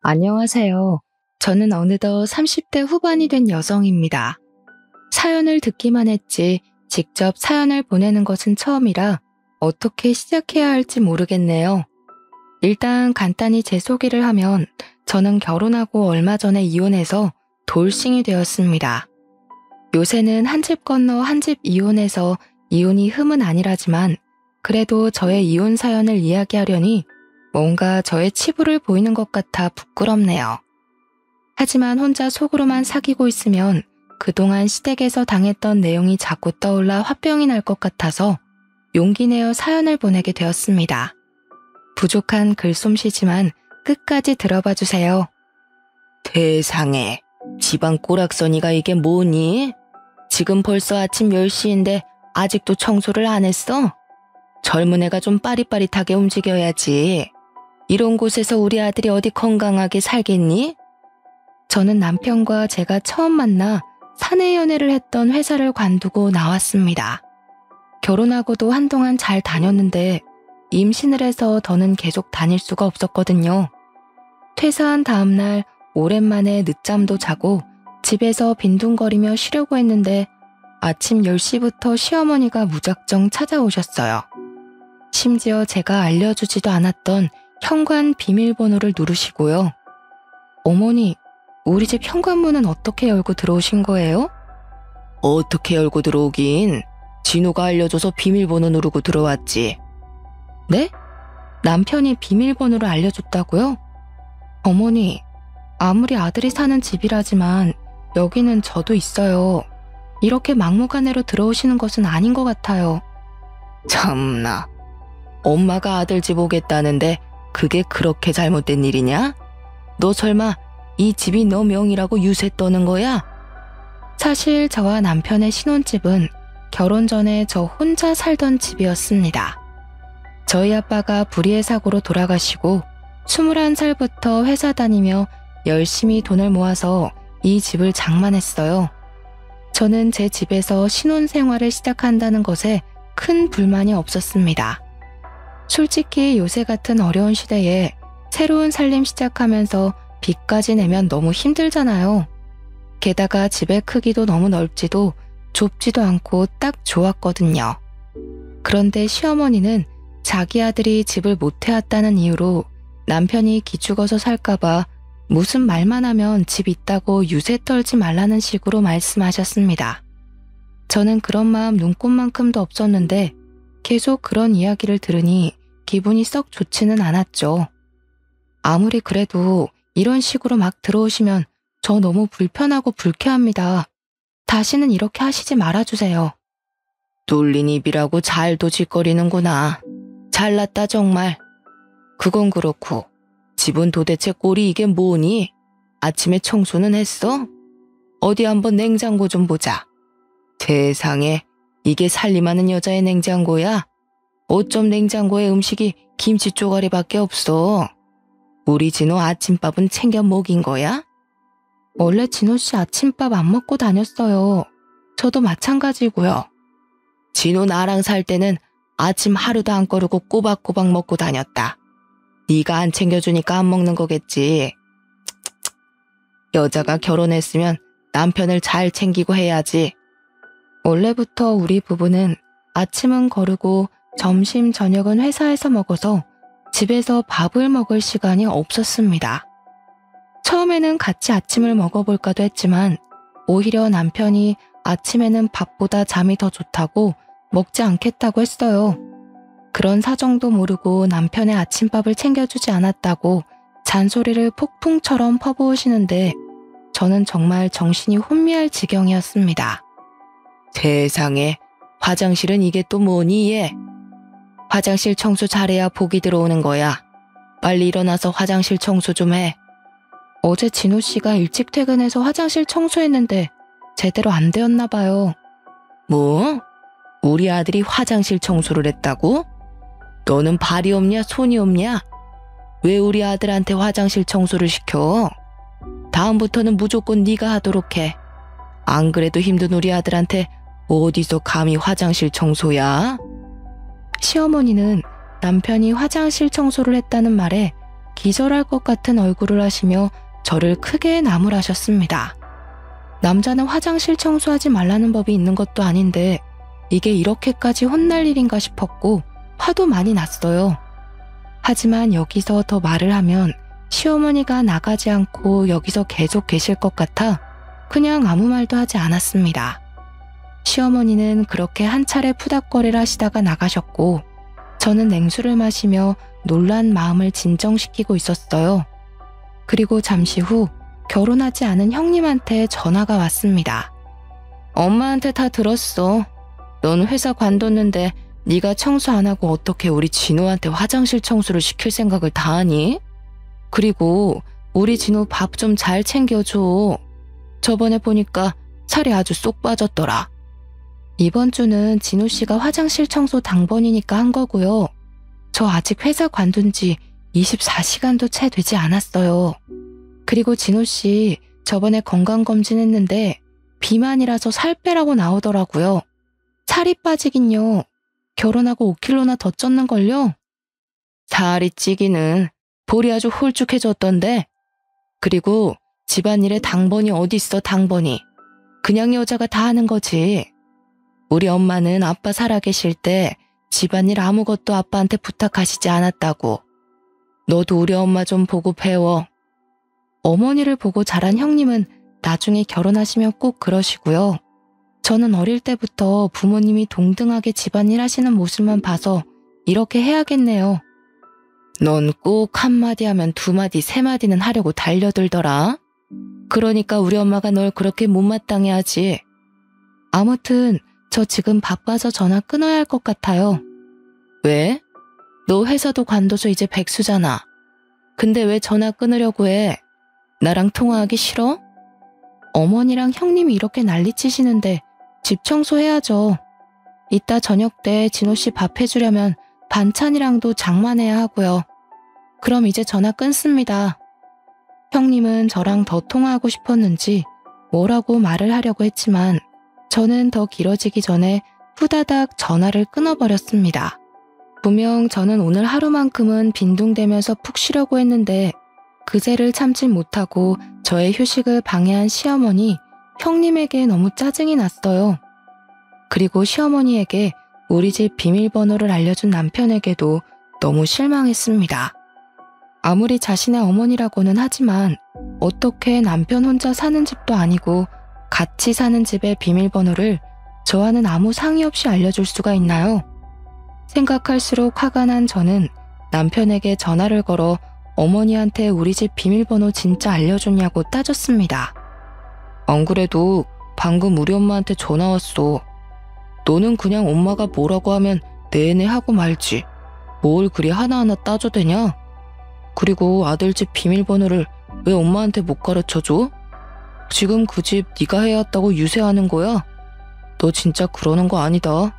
안녕하세요. 저는 어느덧 30대 후반이 된 여성입니다. 사연을 듣기만 했지 직접 사연을 보내는 것은 처음이라 어떻게 시작해야 할지 모르겠네요. 일단 간단히 제 소개를 하면 저는 결혼하고 얼마 전에 이혼해서 돌싱이 되었습니다. 요새는 한 집 건너 한 집 이혼해서 이혼이 흠은 아니라지만 그래도 저의 이혼 사연을 이야기하려니 뭔가 저의 치부를 보이는 것 같아 부끄럽네요. 하지만 혼자 속으로만 사귀고 있으면 그동안 시댁에서 당했던 내용이 자꾸 떠올라 화병이 날 것 같아서 용기 내어 사연을 보내게 되었습니다. 부족한 글솜씨지만 끝까지 들어봐 주세요. 세상에, 집안 꼬락서니가 이게 뭐니? 지금 벌써 아침 10시인데 아직도 청소를 안 했어? 젊은 애가 좀 빠릿빠릿하게 움직여야지. 이런 곳에서 우리 아들이 어디 건강하게 살겠니? 저는 남편과 제가 처음 만나 사내 연애를 했던 회사를 관두고 나왔습니다. 결혼하고도 한동안 잘 다녔는데 임신을 해서 더는 계속 다닐 수가 없었거든요. 퇴사한 다음날 오랜만에 늦잠도 자고 집에서 빈둥거리며 쉬려고 했는데 아침 10시부터 시어머니가 무작정 찾아오셨어요. 심지어 제가 알려주지도 않았던 현관 비밀번호를 누르시고요. 어머니, 우리 집 현관문은 어떻게 열고 들어오신 거예요? 어떻게 열고 들어오긴? 진호가 알려줘서 비밀번호 누르고 들어왔지. 네? 남편이 비밀번호를 알려줬다고요? 어머니, 아무리 아들이 사는 집이라지만 여기는 저도 있어요. 이렇게 막무가내로 들어오시는 것은 아닌 것 같아요. 참나, 엄마가 아들 집 오겠다는데 그게 그렇게 잘못된 일이냐? 너 설마 이 집이 너 명이라고 유세 떠는 거야? 사실 저와 남편의 신혼집은 결혼 전에 저 혼자 살던 집이었습니다. 저희 아빠가 불의의 사고로 돌아가시고 21살부터 회사 다니며 열심히 돈을 모아서 이 집을 장만했어요. 저는 제 집에서 신혼생활을 시작한다는 것에 큰 불만이 없었습니다. 솔직히 요새 같은 어려운 시대에 새로운 살림 시작하면서 빚까지 내면 너무 힘들잖아요. 게다가 집의 크기도 너무 넓지도 좁지도 않고 딱 좋았거든요. 그런데 시어머니는 자기 아들이 집을 못 해왔다는 이유로 남편이 기죽어서 살까봐 무슨 말만 하면 집 있다고 유세 떨지 말라는 식으로 말씀하셨습니다. 저는 그런 마음 눈꼽만큼도 없었는데 계속 그런 이야기를 들으니 기분이 썩 좋지는 않았죠. 아무리 그래도 이런 식으로 막 들어오시면 저 너무 불편하고 불쾌합니다. 다시는 이렇게 하시지 말아주세요. 뚫린 입이라고 잘도 짓거리는구나. 잘났다 정말. 그건 그렇고 집은 도대체 꼴이 이게 뭐니? 아침에 청소는 했어? 어디 한번 냉장고 좀 보자. 세상에, 이게 살림하는 여자의 냉장고야? 어쩜 냉장고에 음식이 김치 쪼가리밖에 없어? 우리 진호 아침밥은 챙겨 먹인 거야? 원래 진호 씨 아침밥 안 먹고 다녔어요. 저도 마찬가지고요. 진호 나랑 살 때는 아침 하루도 안 거르고 꼬박꼬박 먹고 다녔다. 네가 안 챙겨주니까 안 먹는 거겠지. 여자가 결혼했으면 남편을 잘 챙기고 해야지. 원래부터 우리 부부는 아침은 거르고 점심, 저녁은 회사에서 먹어서 집에서 밥을 먹을 시간이 없었습니다. 처음에는 같이 아침을 먹어볼까도 했지만 오히려 남편이 아침에는 밥보다 잠이 더 좋다고 먹지 않겠다고 했어요. 그런 사정도 모르고 남편의 아침밥을 챙겨주지 않았다고 잔소리를 폭풍처럼 퍼부으시는데 저는 정말 정신이 혼미할 지경이었습니다. 세상에, 화장실은 이게 또 뭐니 얘? 화장실 청소 잘해야 복이 들어오는 거야. 빨리 일어나서 화장실 청소 좀 해. 어제 진호 씨가 일찍 퇴근해서 화장실 청소했는데 제대로 안 되었나 봐요. 뭐? 우리 아들이 화장실 청소를 했다고? 너는 발이 없냐 손이 없냐? 왜 우리 아들한테 화장실 청소를 시켜? 다음부터는 무조건 네가 하도록 해. 안 그래도 힘든 우리 아들한테 어디서 감히 화장실 청소야? 시어머니는 남편이 화장실 청소를 했다는 말에 기절할 것 같은 얼굴을 하시며 저를 크게 나무라셨습니다. 남자는 화장실 청소하지 말라는 법이 있는 것도 아닌데 이게 이렇게까지 혼날 일인가 싶었고 화도 많이 났어요. 하지만 여기서 더 말을 하면 시어머니가 나가지 않고 여기서 계속 계실 것 같아 그냥 아무 말도 하지 않았습니다. 시어머니는 그렇게 한 차례 푸닥거리를 하시다가 나가셨고 저는 냉수를 마시며 놀란 마음을 진정시키고 있었어요. 그리고 잠시 후 결혼하지 않은 형님한테 전화가 왔습니다. 엄마한테 다 들었어. 넌 회사 관뒀는데 네가 청소 안 하고 어떻게 우리 진호한테 화장실 청소를 시킬 생각을 다 하니? 그리고 우리 진호 밥 좀 잘 챙겨줘. 저번에 보니까 살이 아주 쏙 빠졌더라. 이번 주는 진호 씨가 화장실 청소 당번이니까 한 거고요. 저 아직 회사 관둔 지 24시간도 채 되지 않았어요. 그리고 진호 씨 저번에 건강검진 했는데 비만이라서 살 빼라고 나오더라고요. 살이 빠지긴요. 결혼하고 5kg나 더 쪘는걸요? 살이 찌기는 볼이 아주 홀쭉해졌던데. 그리고 집안일에 당번이 어딨어 당번이. 그냥 여자가 다 하는 거지. 우리 엄마는 아빠 살아계실 때 집안일 아무것도 아빠한테 부탁하시지 않았다고. 너도 우리 엄마 좀 보고 배워. 어머니를 보고 자란 형님은 나중에 결혼하시면 꼭 그러시고요. 저는 어릴 때부터 부모님이 동등하게 집안일 하시는 모습만 봐서 이렇게 해야겠네요. 넌 꼭 한마디 하면 두마디 세마디는 하려고 달려들더라. 그러니까 우리 엄마가 널 그렇게 못마땅해 하지. 아무튼 저 지금 바빠서 전화 끊어야 할 것 같아요. 왜? 너 회사도 관둬서 이제 백수잖아. 근데 왜 전화 끊으려고 해? 나랑 통화하기 싫어? 어머니랑 형님이 이렇게 난리치시는데 집 청소해야죠. 이따 저녁 때 진호 씨 밥 해주려면 반찬이랑도 장만해야 하고요. 그럼 이제 전화 끊습니다. 형님은 저랑 더 통화하고 싶었는지 뭐라고 말을 하려고 했지만 저는 더 길어지기 전에 후다닥 전화를 끊어버렸습니다. 분명 저는 오늘 하루만큼은 빈둥대면서 푹 쉬려고 했는데 그새를 참지 못하고 저의 휴식을 방해한 시어머니, 형님에게 너무 짜증이 났어요. 그리고 시어머니에게 우리 집 비밀번호를 알려준 남편에게도 너무 실망했습니다. 아무리 자신의 어머니라고는 하지만 어떻게 남편 혼자 사는 집도 아니고 같이 사는 집의 비밀번호를 저와는 아무 상의 없이 알려줄 수가 있나요? 생각할수록 화가 난 저는 남편에게 전화를 걸어 어머니한테 우리 집 비밀번호 진짜 알려줬냐고 따졌습니다. 안 그래도 방금 우리 엄마한테 전화 왔어. 너는 그냥 엄마가 뭐라고 하면 네네 하고 말지. 뭘 그리 하나하나 따져대냐? 그리고 아들 집 비밀번호를 왜 엄마한테 못 가르쳐줘? 지금 그 집 네가 해왔다고 유세하는 거야? 너 진짜 그러는 거 아니다.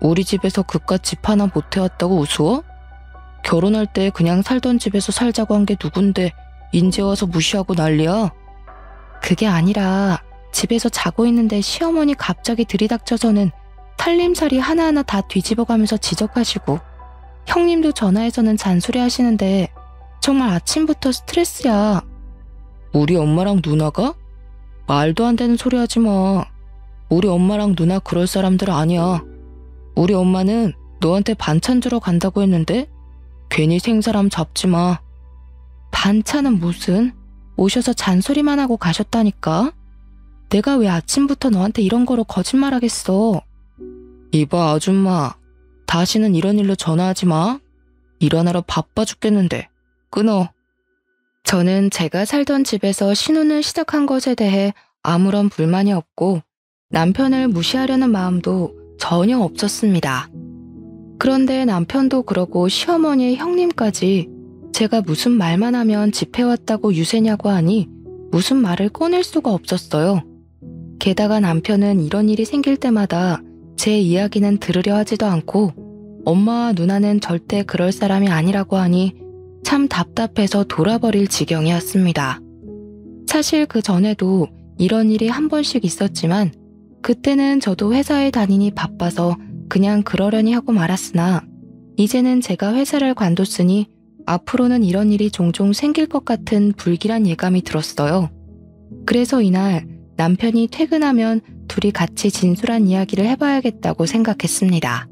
우리 집에서 그깟 집 하나 못 해왔다고 우스워? 결혼할 때 그냥 살던 집에서 살자고 한 게 누군데 인제 와서 무시하고 난리야? 그게 아니라 집에서 자고 있는데 시어머니 갑자기 들이닥쳐서는 살림살이 하나하나 다 뒤집어가면서 지적하시고 형님도 전화해서는 잔소리 하시는데 정말 아침부터 스트레스야. 우리 엄마랑 누나가? 말도 안 되는 소리 하지 마. 우리 엄마랑 누나 그럴 사람들 아니야. 우리 엄마는 너한테 반찬 주러 간다고 했는데 괜히 생사람 잡지 마. 반찬은 무슨? 오셔서 잔소리만 하고 가셨다니까. 내가 왜 아침부터 너한테 이런 거로 거짓말하겠어. 이봐 아줌마. 다시는 이런 일로 전화하지 마. 일하느라 바빠 죽겠는데. 끊어. 저는 제가 살던 집에서 신혼을 시작한 것에 대해 아무런 불만이 없고 남편을 무시하려는 마음도 전혀 없었습니다. 그런데 남편도 그러고 시어머니의 형님까지 제가 무슨 말만 하면 집해왔다고 유세냐고 하니 무슨 말을 꺼낼 수가 없었어요. 게다가 남편은 이런 일이 생길 때마다 제 이야기는 들으려 하지도 않고 엄마와 누나는 절대 그럴 사람이 아니라고 하니 참 답답해서 돌아버릴 지경이었습니다. 사실 그 전에도 이런 일이 한 번씩 있었지만 그때는 저도 회사에 다니니 바빠서 그냥 그러려니 하고 말았으나 이제는 제가 회사를 관뒀으니 앞으로는 이런 일이 종종 생길 것 같은 불길한 예감이 들었어요. 그래서 이날 남편이 퇴근하면 둘이 같이 진솔한 이야기를 해봐야겠다고 생각했습니다.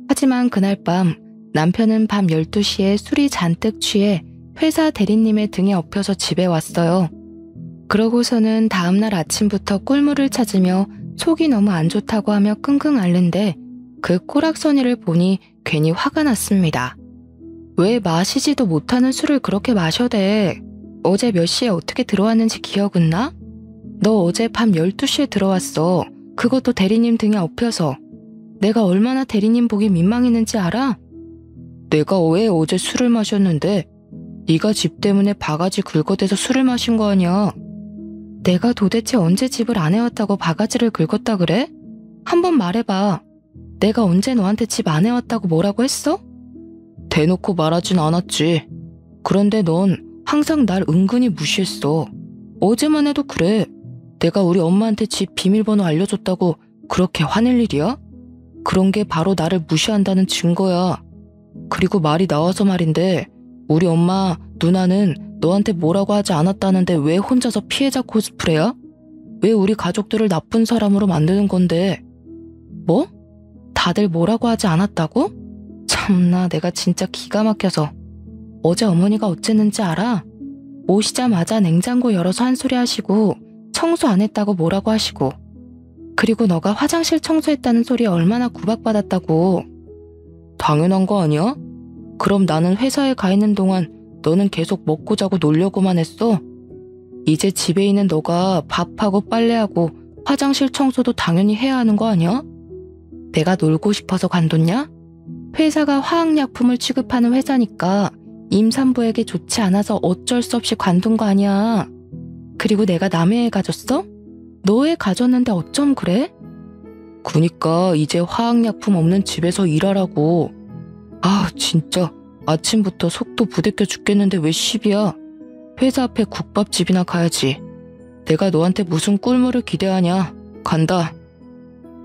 하지만 그날 밤 남편은 밤 12시에 술이 잔뜩 취해 회사 대리님의 등에 엎여서 집에 왔어요. 그러고서는 다음날 아침부터 꿀물을 찾으며 속이 너무 안 좋다고 하며 끙끙 앓는데 그 꼬락서니를 보니 괜히 화가 났습니다. 왜 마시지도 못하는 술을 그렇게 마셔대? 어제 몇 시에 어떻게 들어왔는지 기억은 나? 너 어제 밤 12시에 들어왔어. 그것도 대리님 등에 엎여서. 내가 얼마나 대리님 보기 민망했는지 알아? 내가 왜 어제 술을 마셨는데? 네가 집 때문에 바가지 긁어대서 술을 마신 거 아니야. 내가 도대체 언제 집을 안 해왔다고 바가지를 긁었다 그래? 한번 말해봐. 내가 언제 너한테 집 안 해왔다고 뭐라고 했어? 대놓고 말하진 않았지. 그런데 넌 항상 날 은근히 무시했어. 어제만 해도 그래. 내가 우리 엄마한테 집 비밀번호 알려줬다고 그렇게 화낼 일이야? 그런 게 바로 나를 무시한다는 증거야. 그리고 말이 나와서 말인데 우리 엄마, 누나는 너한테 뭐라고 하지 않았다는데 왜 혼자서 피해자 코스프레야? 왜 우리 가족들을 나쁜 사람으로 만드는 건데? 뭐? 다들 뭐라고 하지 않았다고? 참나, 내가 진짜 기가 막혀서. 어제 어머니가 어쨌는지 알아? 오시자마자 냉장고 열어서 한 소리 하시고 청소 안 했다고 뭐라고 하시고, 그리고 너가 화장실 청소했다는 소리에 얼마나 구박받았다고. 당연한 거 아니야? 그럼 나는 회사에 가 있는 동안 너는 계속 먹고 자고 놀려고만 했어? 이제 집에 있는 너가 밥하고 빨래하고 화장실 청소도 당연히 해야 하는 거 아니야? 내가 놀고 싶어서 관뒀냐? 회사가 화학약품을 취급하는 회사니까 임산부에게 좋지 않아서 어쩔 수 없이 관둔 거 아니야. 그리고 내가 남의 애 가졌어? 너 애 가졌는데 어쩜 그래? 그니까 이제 화학약품 없는 집에서 일하라고. 아, 진짜 아침부터 속도 부대껴 죽겠는데 왜 시비야? 회사 앞에 국밥집이나 가야지. 내가 너한테 무슨 꿀물을 기대하냐. 간다.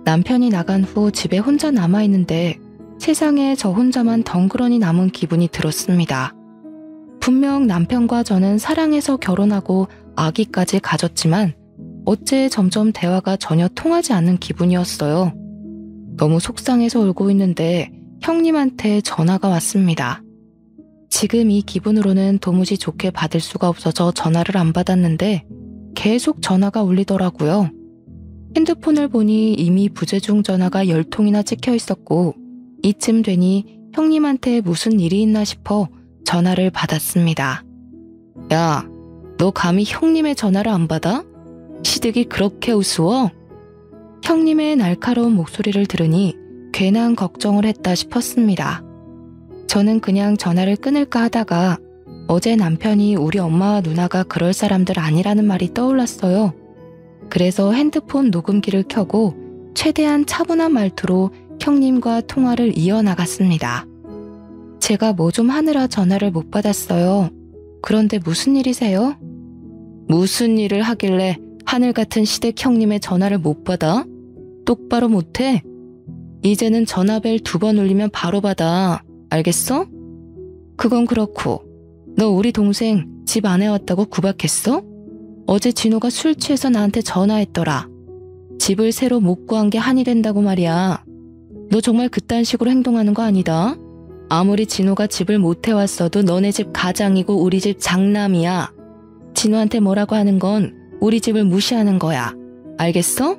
남편이 나간 후 집에 혼자 남아있는데 세상에 저 혼자만 덩그러니 남은 기분이 들었습니다. 분명 남편과 저는 사랑해서 결혼하고 아기까지 가졌지만 어째 점점 대화가 전혀 통하지 않는 기분이었어요. 너무 속상해서 울고 있는데 형님한테 전화가 왔습니다. 지금 이 기분으로는 도무지 좋게 받을 수가 없어서 전화를 안 받았는데 계속 전화가 울리더라고요. 핸드폰을 보니 이미 부재중 전화가 10통이나 찍혀 있었고 이쯤 되니 형님한테 무슨 일이 있나 싶어 전화를 받았습니다. 야, 너 감히 형님의 전화를 안 받아? 시댁이 그렇게 우스워? 형님의 날카로운 목소리를 들으니 괜한 걱정을 했다 싶었습니다. 저는 그냥 전화를 끊을까 하다가 어제 남편이 우리 엄마와 누나가 그럴 사람들 아니라는 말이 떠올랐어요. 그래서 핸드폰 녹음기를 켜고 최대한 차분한 말투로 형님과 통화를 이어나갔습니다. 제가 뭐 좀 하느라 전화를 못 받았어요. 그런데 무슨 일이세요? 무슨 일을 하길래 하늘 같은 시댁 형님의 전화를 못 받아? 똑바로 못해? 이제는 전화벨 2번 울리면 바로 받아. 알겠어? 그건 그렇고 너 우리 동생 집 안 해왔다고 구박했어? 어제 진호가 술 취해서 나한테 전화했더라. 집을 새로 못 구한 게 한이 된다고 말이야. 너 정말 그딴 식으로 행동하는 거 아니다. 아무리 진호가 집을 못 해왔어도 너네 집 가장이고 우리 집 장남이야. 진호한테 뭐라고 하는 건 우리 집을 무시하는 거야. 알겠어?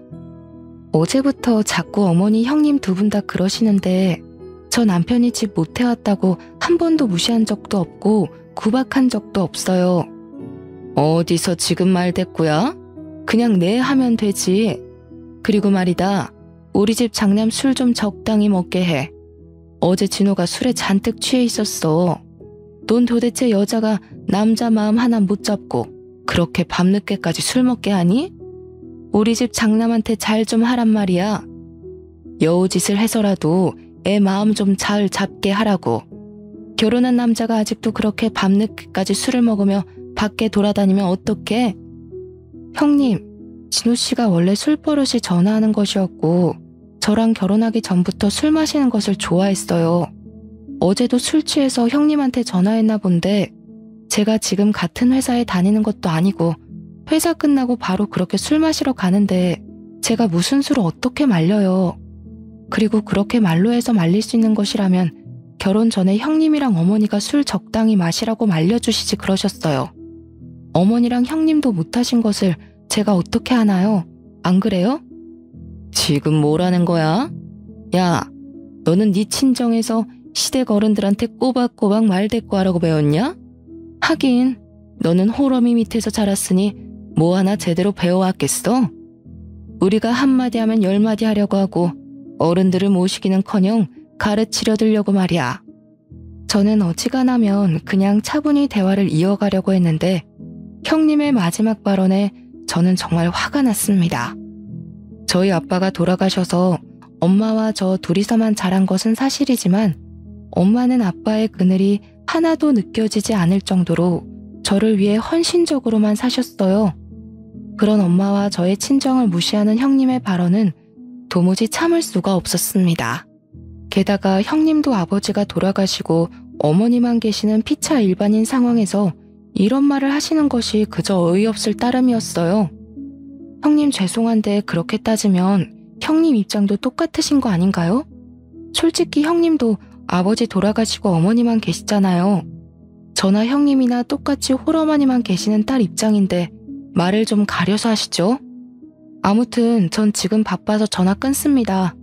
어제부터 자꾸 어머니 형님 2분 다 그러시는데 저 남편이 집 못 해왔다고 한 번도 무시한 적도 없고 구박한 적도 없어요. 어디서 지금 말대꾸야? 그냥 네 하면 되지. 그리고 말이다. 우리 집 장남 술 좀 적당히 먹게 해. 어제 진호가 술에 잔뜩 취해 있었어. 넌 도대체 여자가 남자 마음 하나 못 잡고 그렇게 밤늦게까지 술 먹게 하니? 우리 집 장남한테 잘 좀 하란 말이야. 여우짓을 해서라도 애 마음 좀 잘 잡게 하라고. 결혼한 남자가 아직도 그렇게 밤늦게까지 술을 먹으며 밖에 돌아다니면 어떡해? 형님, 진호 씨가 원래 술버릇이 전화하는 것이었고 저랑 결혼하기 전부터 술 마시는 것을 좋아했어요. 어제도 술 취해서 형님한테 전화했나 본데 제가 지금 같은 회사에 다니는 것도 아니고 회사 끝나고 바로 그렇게 술 마시러 가는데 제가 무슨 술을 어떻게 말려요. 그리고 그렇게 말로 해서 말릴 수 있는 것이라면 결혼 전에 형님이랑 어머니가 술 적당히 마시라고 말려주시지 그러셨어요. 어머니랑 형님도 못하신 것을 제가 어떻게 하나요? 안 그래요? 지금 뭐라는 거야? 야, 너는 네 친정에서 시댁 어른들한테 꼬박꼬박 말대꾸하라고 배웠냐? 하긴 너는 호러미 밑에서 자랐으니 뭐 하나 제대로 배워왔겠어? 우리가 한마디 하면 열마디 하려고 하고 어른들을 모시기는커녕 가르치려 들려고 말이야. 저는 어지간하면 그냥 차분히 대화를 이어가려고 했는데 형님의 마지막 발언에 저는 정말 화가 났습니다. 저희 아빠가 돌아가셔서 엄마와 저 둘이서만 자란 것은 사실이지만 엄마는 아빠의 그늘이 하나도 느껴지지 않을 정도로 저를 위해 헌신적으로만 사셨어요. 그런 엄마와 저의 친정을 무시하는 형님의 발언은 도무지 참을 수가 없었습니다. 게다가 형님도 아버지가 돌아가시고 어머니만 계시는 피차 일반인 상황에서 이런 말을 하시는 것이 그저 어이없을 따름이었어요. 형님 죄송한데 그렇게 따지면 형님 입장도 똑같으신 거 아닌가요? 솔직히 형님도 아버지 돌아가시고 어머니만 계시잖아요. 저나 형님이나 똑같이 홀어머니만 계시는 딸 입장인데 말을 좀 가려서 하시죠. 아무튼 전 지금 바빠서 전화 끊습니다.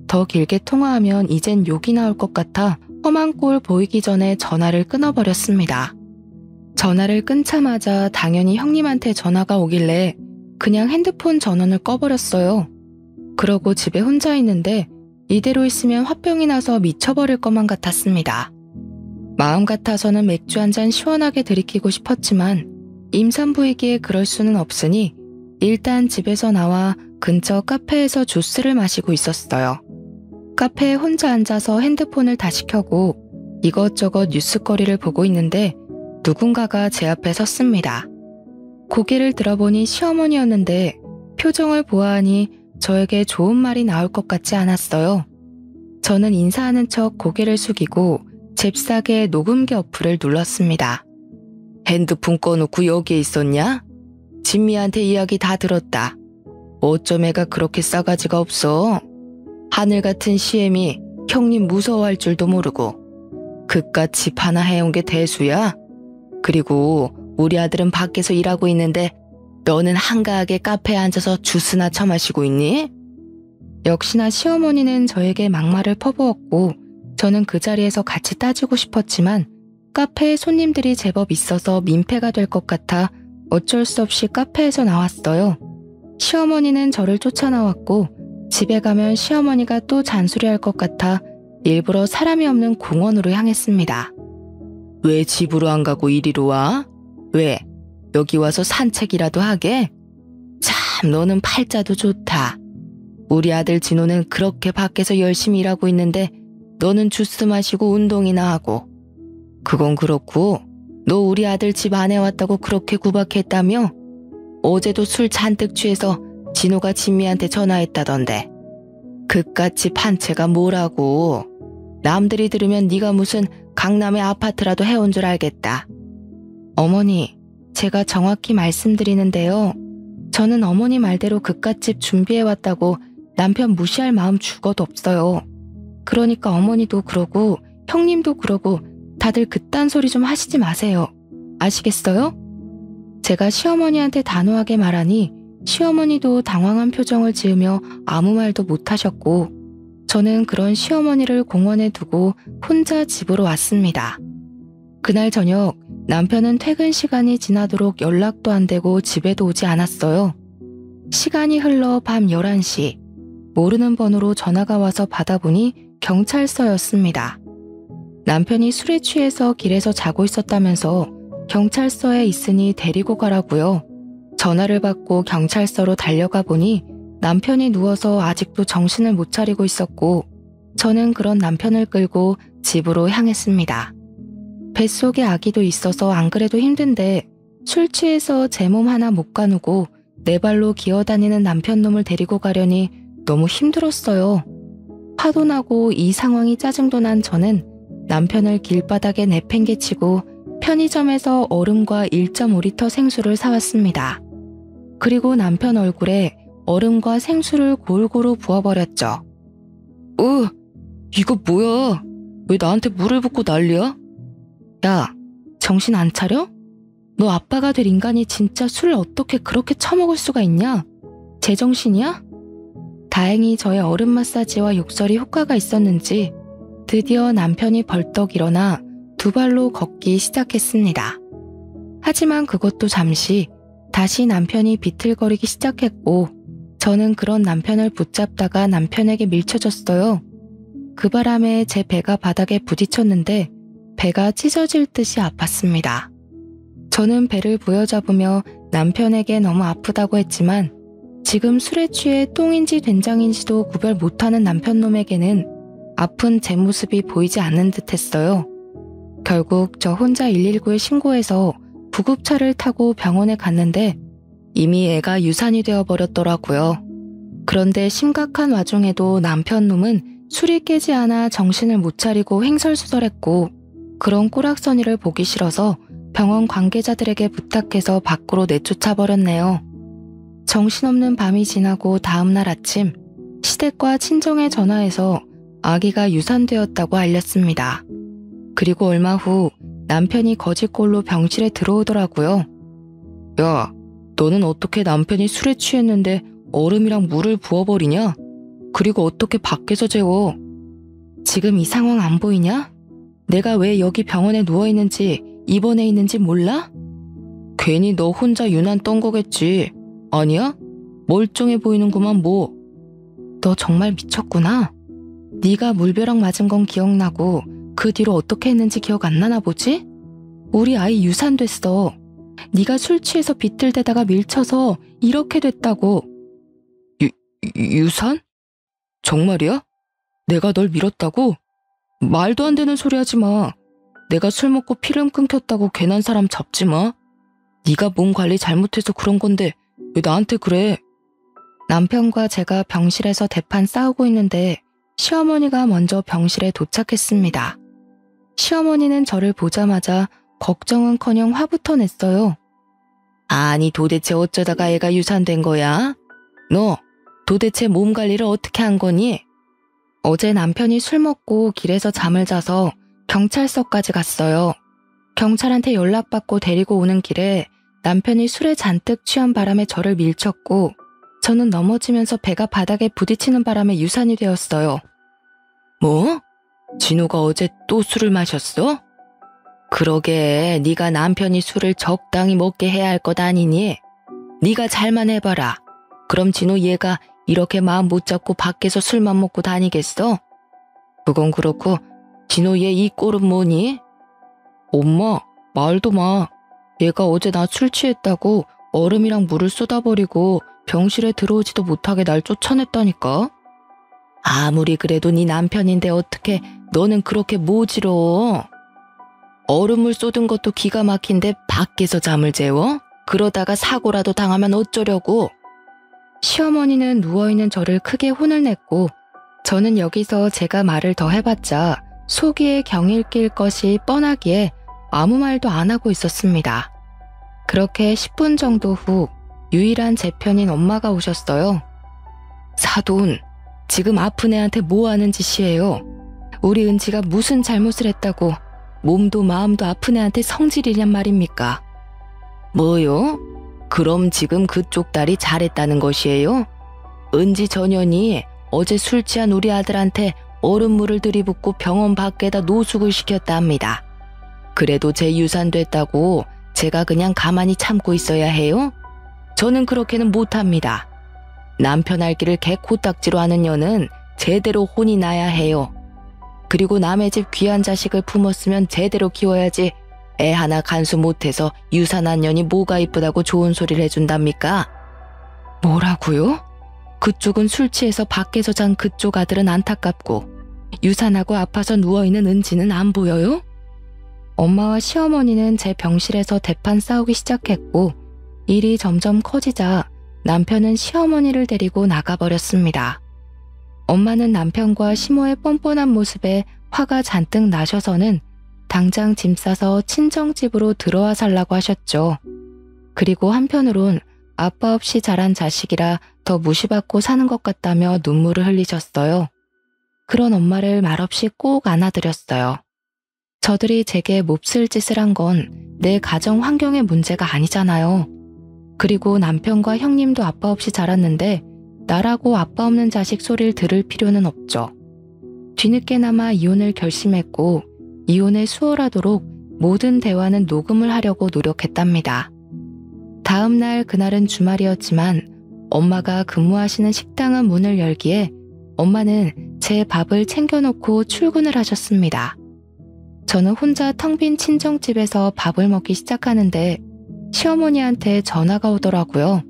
더 길게 통화하면 이젠 욕이 나올 것 같아 험한 꼴 보이기 전에 전화를 끊어버렸습니다. 전화를 끊자마자 당연히 형님한테 전화가 오길래 그냥 핸드폰 전원을 꺼버렸어요. 그러고 집에 혼자 있는데 이대로 있으면 화병이 나서 미쳐버릴 것만 같았습니다. 마음 같아서는 맥주 한 잔 시원하게 들이키고 싶었지만 임산부이기에 그럴 수는 없으니 일단 집에서 나와 근처 카페에서 주스를 마시고 있었어요. 카페에 혼자 앉아서 핸드폰을 다시 켜고 이것저것 뉴스거리를 보고 있는데 누군가가 제 앞에 섰습니다. 고개를 들어보니 시어머니였는데 표정을 보아하니 저에게 좋은 말이 나올 것 같지 않았어요. 저는 인사하는 척 고개를 숙이고 잽싸게 녹음기 어플을 눌렀습니다. 핸드폰 꺼놓고 여기에 있었냐? 진미한테 이야기 다 들었다. 어쩜 애가 그렇게 싸가지가 없어? 하늘 같은 시엠이 형님 무서워할 줄도 모르고 그깟 집 하나 해온 게 대수야? 그리고 우리 아들은 밖에서 일하고 있는데 너는 한가하게 카페에 앉아서 주스나 처마시고 있니? 역시나 시어머니는 저에게 막말을 퍼부었고 저는 그 자리에서 같이 따지고 싶었지만 카페에 손님들이 제법 있어서 민폐가 될 것 같아 어쩔 수 없이 카페에서 나왔어요. 시어머니는 저를 쫓아나왔고 집에 가면 시어머니가 또 잔소리할 것 같아 일부러 사람이 없는 공원으로 향했습니다. 왜 집으로 안 가고 이리로 와? 왜? 여기 와서 산책이라도 하게? 참 너는 팔자도 좋다. 우리 아들 진호는 그렇게 밖에서 열심히 일하고 있는데 너는 주스 마시고 운동이나 하고. 그건 그렇고 너 우리 아들 집 안에 왔다고 그렇게 구박했다며? 어제도 술 잔뜩 취해서 진호가 진미한테 전화했다던데. 그깟 집 한 채가 뭐라고. 남들이 들으면 네가 무슨 강남의 아파트라도 해온 줄 알겠다. 어머니, 제가 정확히 말씀드리는데요. 저는 어머니 말대로 그깟집 준비해왔다고 남편 무시할 마음 죽어도 없어요. 그러니까 어머니도 그러고 형님도 그러고 다들 그딴 소리 좀 하시지 마세요. 아시겠어요? 제가 시어머니한테 단호하게 말하니 시어머니도 당황한 표정을 지으며 아무 말도 못하셨고 저는 그런 시어머니를 공원에 두고 혼자 집으로 왔습니다. 그날 저녁 남편은 퇴근 시간이 지나도록 연락도 안 되고 집에도 오지 않았어요. 시간이 흘러 밤 11시 모르는 번호로 전화가 와서 받아보니 경찰서였습니다. 남편이 술에 취해서 길에서 자고 있었다면서 경찰서에 있으니 데리고 가라고요. 전화를 받고 경찰서로 달려가 보니 남편이 누워서 아직도 정신을 못 차리고 있었고 저는 그런 남편을 끌고 집으로 향했습니다. 뱃속에 아기도 있어서 안 그래도 힘든데 술 취해서 제 몸 하나 못 가누고 네 발로 기어다니는 남편 놈을 데리고 가려니 너무 힘들었어요. 화도 나고 이 상황이 짜증도 난 저는 남편을 길바닥에 내팽개치고 편의점에서 얼음과 1.5리터 생수를 사왔습니다. 그리고 남편 얼굴에 얼음과 생수를 골고루 부어버렸죠. 이거 뭐야? 왜 나한테 물을 붓고 난리야? 야, 정신 안 차려? 너 아빠가 될 인간이 진짜 술을 어떻게 그렇게 처먹을 수가 있냐? 제정신이야? 다행히 저의 얼음 마사지와 욕설이 효과가 있었는지 드디어 남편이 벌떡 일어나 두 발로 걷기 시작했습니다. 하지만 그것도 잠시 다시 남편이 비틀거리기 시작했고 저는 그런 남편을 붙잡다가 남편에게 밀쳐졌어요. 그 바람에 제 배가 바닥에 부딪혔는데 배가 찢어질 듯이 아팠습니다. 저는 배를 부여잡으며 남편에게 너무 아프다고 했지만 지금 술에 취해 똥인지 된장인지도 구별 못하는 남편놈에게는 아픈 제 모습이 보이지 않는 듯 했어요. 결국 저 혼자 119에 신고해서 구급차를 타고 병원에 갔는데 이미 애가 유산이 되어버렸더라고요. 그런데 심각한 와중에도 남편놈은 술이 깨지 않아 정신을 못 차리고 횡설수설했고 그런 꼬락서니를 보기 싫어서 병원 관계자들에게 부탁해서 밖으로 내쫓아버렸네요. 정신없는 밤이 지나고 다음날 아침 시댁과 친정에 전화해서 아기가 유산되었다고 알렸습니다. 그리고 얼마 후 남편이 거짓골로 병실에 들어오더라고요. 야, 너는 어떻게 남편이 술에 취했는데 얼음이랑 물을 부어버리냐? 그리고 어떻게 밖에서 재워? 지금 이 상황 안 보이냐? 내가 왜 여기 병원에 누워있는지 입원해 있는지 몰라? 괜히 너 혼자 유난 떤 거겠지. 아니야? 멀쩡해 보이는구만 뭐. 너 정말 미쳤구나. 네가 물벼락 맞은 건 기억나고 그 뒤로 어떻게 했는지 기억 안 나나 보지? 우리 아이 유산됐어. 네가 술 취해서 비틀대다가 밀쳐서 이렇게 됐다고. 유산? 정말이야? 내가 널 밀었다고? 말도 안 되는 소리 하지 마. 내가 술 먹고 피름 끊겼다고 괜한 사람 잡지 마. 네가 몸 관리 잘못해서 그런 건데 왜 나한테 그래? 남편과 제가 병실에서 대판 싸우고 있는데 시어머니가 먼저 병실에 도착했습니다. 시어머니는 저를 보자마자 걱정은커녕 화부터 냈어요. 아니 도대체 어쩌다가 애가 유산된 거야? 너 도대체 몸 관리를 어떻게 한 거니? 어제 남편이 술 먹고 길에서 잠을 자서 경찰서까지 갔어요. 경찰한테 연락받고 데리고 오는 길에 남편이 술에 잔뜩 취한 바람에 저를 밀쳤고 저는 넘어지면서 배가 바닥에 부딪히는 바람에 유산이 되었어요. 뭐? 진호가 어제 또 술을 마셨어? 그러게 네가 남편이 술을 적당히 먹게 해야 할 것 아니니? 네가 잘만 해봐라. 그럼 진호 얘가 이렇게 마음 못 잡고 밖에서 술만 먹고 다니겠어? 그건 그렇고 진호 얘 이 꼴은 뭐니? 엄마 말도 마. 얘가 어제 나 술 취했다고 얼음이랑 물을 쏟아버리고 병실에 들어오지도 못하게 날 쫓아냈다니까. 아무리 그래도 네 남편인데 어떻게 너는 그렇게 모지러? 얼음물 쏟은 것도 기가 막힌데 밖에서 잠을 재워? 그러다가 사고라도 당하면 어쩌려고? 시어머니는 누워있는 저를 크게 혼을 냈고 저는 여기서 제가 말을 더 해봤자 속이에 경일 낄 것이 뻔하기에 아무 말도 안 하고 있었습니다. 그렇게 10분 정도 후 유일한 제 편인 엄마가 오셨어요. 사돈, 지금 아픈 애한테 뭐 하는 짓이에요? 우리 은지가 무슨 잘못을 했다고 몸도 마음도 아픈 애한테 성질이냔 말입니까? 뭐요? 그럼 지금 그쪽 딸이 잘했다는 것이에요? 은지 전현이 어제 술 취한 우리 아들한테 얼음물을 들이붓고 병원 밖에다 노숙을 시켰답니다. 그래도 제 유산됐다고 제가 그냥 가만히 참고 있어야 해요? 저는 그렇게는 못합니다. 남편 할 길을 개 코딱지로 하는 년은 제대로 혼이 나야 해요. 그리고 남의 집 귀한 자식을 품었으면 제대로 키워야지 애 하나 간수 못해서 유산한 년이 뭐가 이쁘다고 좋은 소리를 해준답니까? 뭐라고요? 그쪽은 술 취해서 밖에서 잔 그쪽 아들은 안타깝고 유산하고 아파서 누워있는 은지는 안 보여요? 엄마와 시어머니는 제 병실에서 대판 싸우기 시작했고 일이 점점 커지자 남편은 시어머니를 데리고 나가버렸습니다. 엄마는 남편과 시모의 뻔뻔한 모습에 화가 잔뜩 나셔서는 당장 짐 싸서 친정집으로 들어와 살라고 하셨죠. 그리고 한편으론 아빠 없이 자란 자식이라 더 무시받고 사는 것 같다며 눈물을 흘리셨어요. 그런 엄마를 말없이 꼭 안아드렸어요. 저들이 제게 몹쓸 짓을 한 건 내 가정 환경의 문제가 아니잖아요. 그리고 남편과 형님도 아빠 없이 자랐는데 나라고 아빠 없는 자식 소리를 들을 필요는 없죠. 뒤늦게나마 이혼을 결심했고 이혼에 수월하도록 모든 대화는 녹음을 하려고 노력했답니다. 다음 날 그날은 주말이었지만 엄마가 근무하시는 식당은 문을 열기에 엄마는 제 밥을 챙겨놓고 출근을 하셨습니다. 저는 혼자 텅 빈 친정집에서 밥을 먹기 시작하는데 시어머니한테 전화가 오더라고요.